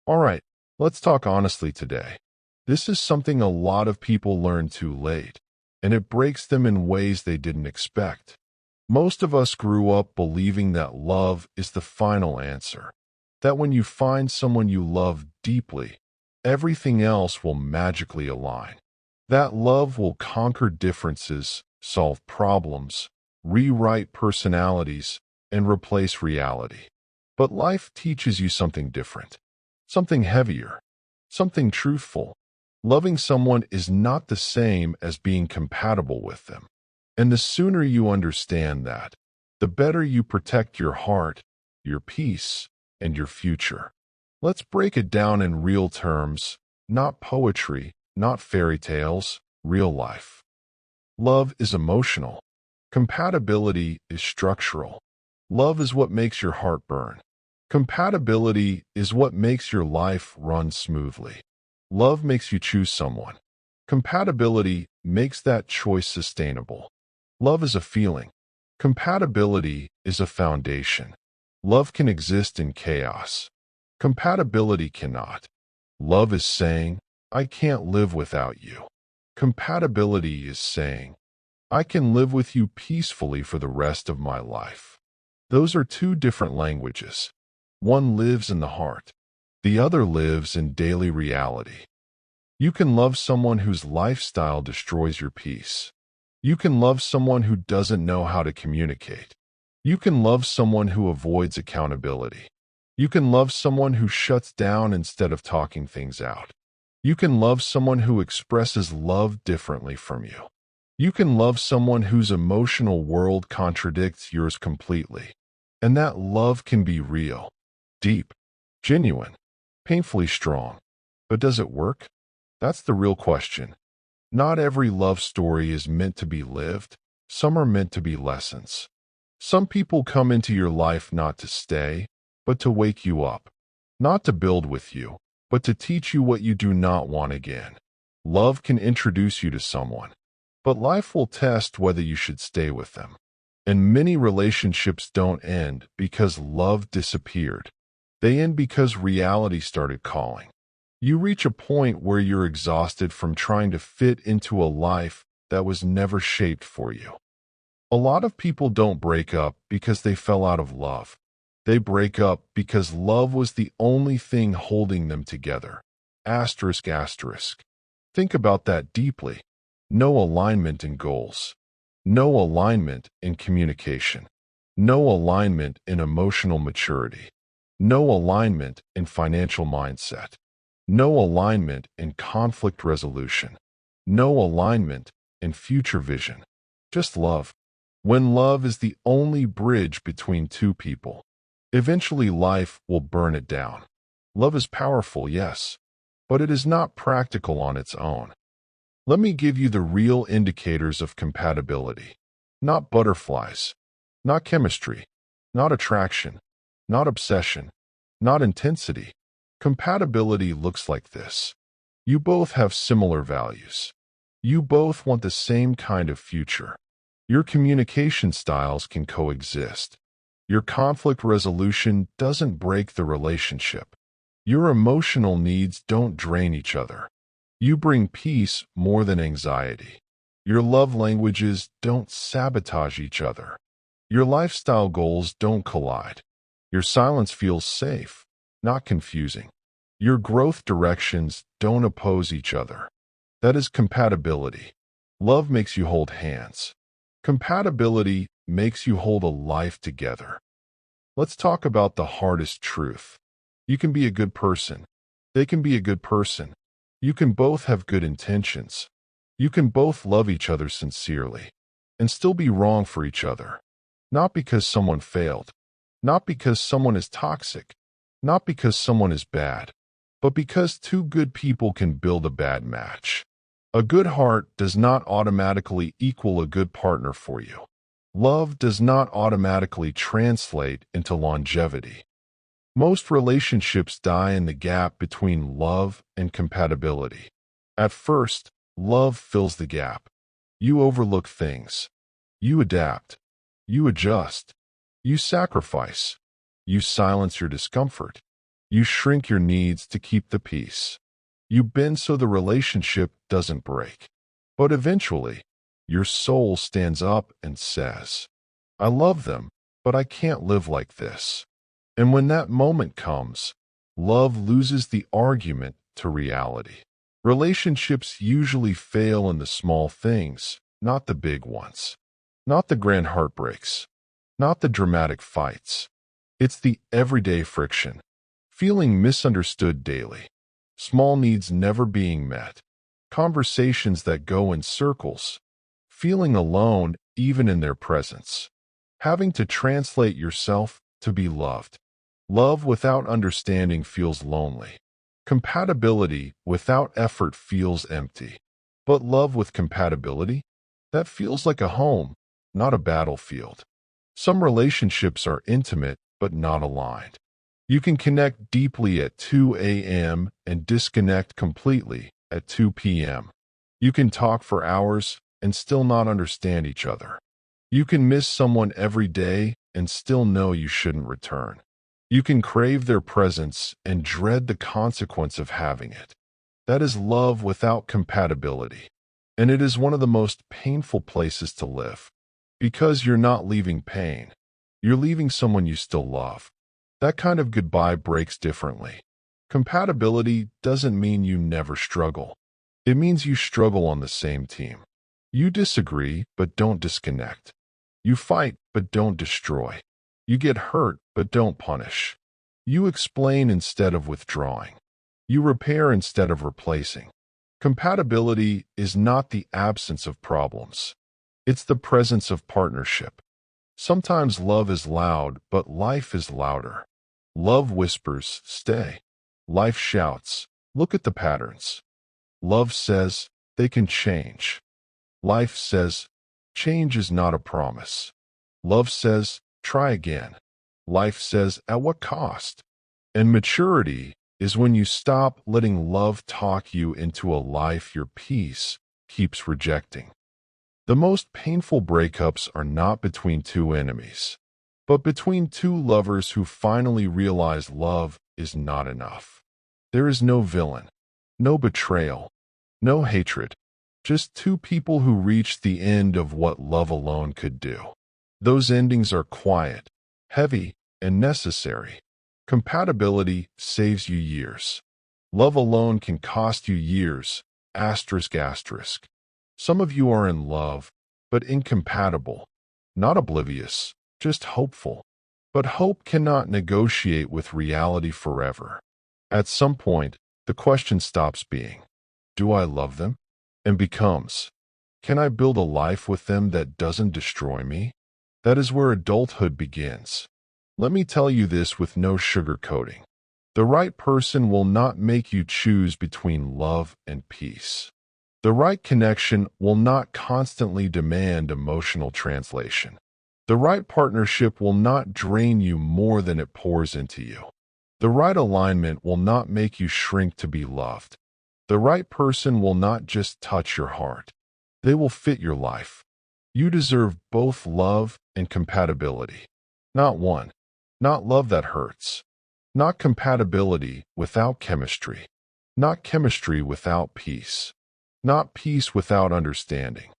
All right, let's talk honestly today. This is something a lot of people learn too late, and it breaks them in ways they didn't expect. Most of us grew up believing that love is the final answer, that when you find someone you love deeply, everything else will magically align. That love will conquer differences, solve problems, rewrite personalities, and replace reality. But life teaches you something different, something heavier, something truthful. Loving someone is not the same as being compatible with them. And the sooner you understand that, the better you protect your heart, your peace, and your future. Let's break it down in real terms, not poetry, not fairy tales, real life. Love is emotional. Compatibility is structural. Love is what makes your heart burn. Compatibility is what makes your life run smoothly. Love makes you choose someone. Compatibility makes that choice sustainable. Love is a feeling. Compatibility is a foundation. Love can exist in chaos. Compatibility cannot. Love is saying, I can't live without you. Compatibility is saying, I can live with you peacefully for the rest of my life. Those are two different languages. One lives in the heart. The other lives in daily reality. You can love someone whose lifestyle destroys your peace. You can love someone who doesn't know how to communicate. You can love someone who avoids accountability. You can love someone who shuts down instead of talking things out. You can love someone who expresses love differently from you. You can love someone whose emotional world contradicts yours completely. And that love can be real, deep, genuine, painfully strong. But does it work? That's the real question. Not every love story is meant to be lived. Some are meant to be lessons. Some people come into your life not to stay, but to wake you up. Not to build with you, but to teach you what you do not want again. Love can introduce you to someone, but life will test whether you should stay with them. And many relationships don't end because love disappeared. They end because reality started calling. You reach a point where you're exhausted from trying to fit into a life that was never shaped for you. A lot of people don't break up because they fell out of love. They break up because love was the only thing holding them together. Asterisk, asterisk. Think about that deeply. No alignment in goals. No alignment in communication. No alignment in emotional maturity. No alignment in financial mindset. No alignment in conflict resolution. No alignment in future vision. Just love. When love is the only bridge between two people, eventually life will burn it down. Love is powerful, yes, but it is not practical on its own. Let me give you the real indicators of compatibility. Not butterflies, not chemistry, not attraction, not obsession, not intensity. Compatibility looks like this. You both have similar values. You both want the same kind of future. Your communication styles can coexist. Your conflict resolution doesn't break the relationship. Your emotional needs don't drain each other. You bring peace more than anxiety. Your love languages don't sabotage each other. Your lifestyle goals don't collide. Your silence feels safe, not confusing. Your growth directions don't oppose each other. That is compatibility. Love makes you hold hands. Compatibility makes you hold a life together. Let's talk about the hardest truth. You can be a good person. They can be a good person. You can both have good intentions. You can both love each other sincerely and still be wrong for each other. Not because someone failed. Not because someone is toxic. Not because someone is bad. But because two good people can build a bad match. A good heart does not automatically equal a good partner for you. Love does not automatically translate into longevity. Most relationships die in the gap between love and compatibility. At first, love fills the gap. You overlook things. You adapt. You adjust. You sacrifice. You silence your discomfort. You shrink your needs to keep the peace. You bend so the relationship doesn't break. But eventually, your soul stands up and says, I love them, but I can't live like this. And when that moment comes, love loses the argument to reality. Relationships usually fail in the small things, not the big ones. Not the grand heartbreaks. Not the dramatic fights. It's the everyday friction. Feeling misunderstood daily. Small needs never being met. Conversations that go in circles. Feeling alone even in their presence. Having to translate yourself to be loved. Love without understanding feels lonely. Compatibility without effort feels empty. But love with compatibility? That feels like a home, not a battlefield. Some relationships are intimate but not aligned. You can connect deeply at 2 a.m. and disconnect completely at 2 p.m. You can talk for hours and still not understand each other. You can miss someone every day and still know you shouldn't return. You can crave their presence and dread the consequence of having it. That is love without compatibility. And it is one of the most painful places to live. Because you're not leaving pain. You're leaving someone you still love. That kind of goodbye breaks differently. Compatibility doesn't mean you never struggle. It means you struggle on the same team. You disagree, but don't disconnect. You fight, but don't destroy. You get hurt, but don't punish. You explain instead of withdrawing. You repair instead of replacing. Compatibility is not the absence of problems. It's the presence of partnership. Sometimes love is loud, but life is louder. Love whispers, stay. Life shouts, look at the patterns. Love says, they can change. Life says, change is not a promise. Love says, try again. Life says, at what cost? And maturity is when you stop letting love talk you into a life your peace keeps rejecting. The most painful breakups are not between two enemies, but between two lovers who finally realize love is not enough. There is no villain, no betrayal, no hatred, just two people who reach the end of what love alone could do. Those endings are quiet, heavy, and necessary. Compatibility saves you years. Love alone can cost you years, asterisk asterisk. Some of you are in love, but incompatible, not oblivious, just hopeful. But hope cannot negotiate with reality forever. At some point, the question stops being, do I love them? And becomes, can I build a life with them that doesn't destroy me? That is where adulthood begins. Let me tell you this with no sugarcoating. The right person will not make you choose between love and peace. The right connection will not constantly demand emotional translation. The right partnership will not drain you more than it pours into you. The right alignment will not make you shrink to be loved. The right person will not just touch your heart. They will fit your life. You deserve both love and compatibility. Not one. Not love that hurts. Not compatibility without chemistry. Not chemistry without peace. Not peace without understanding.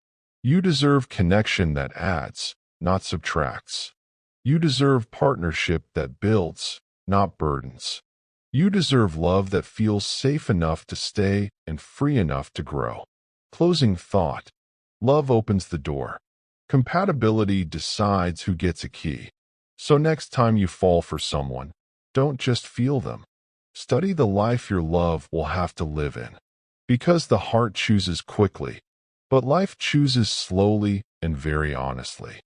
You deserve connection that adds, not subtracts. You deserve partnership that builds, not burdens. You deserve love that feels safe enough to stay and free enough to grow. Closing thought. Love opens the door. Compatibility decides who gets a key. So next time you fall for someone, don't just feel them. Study the life your love will have to live in. Because the heart chooses quickly, but life chooses slowly and very honestly.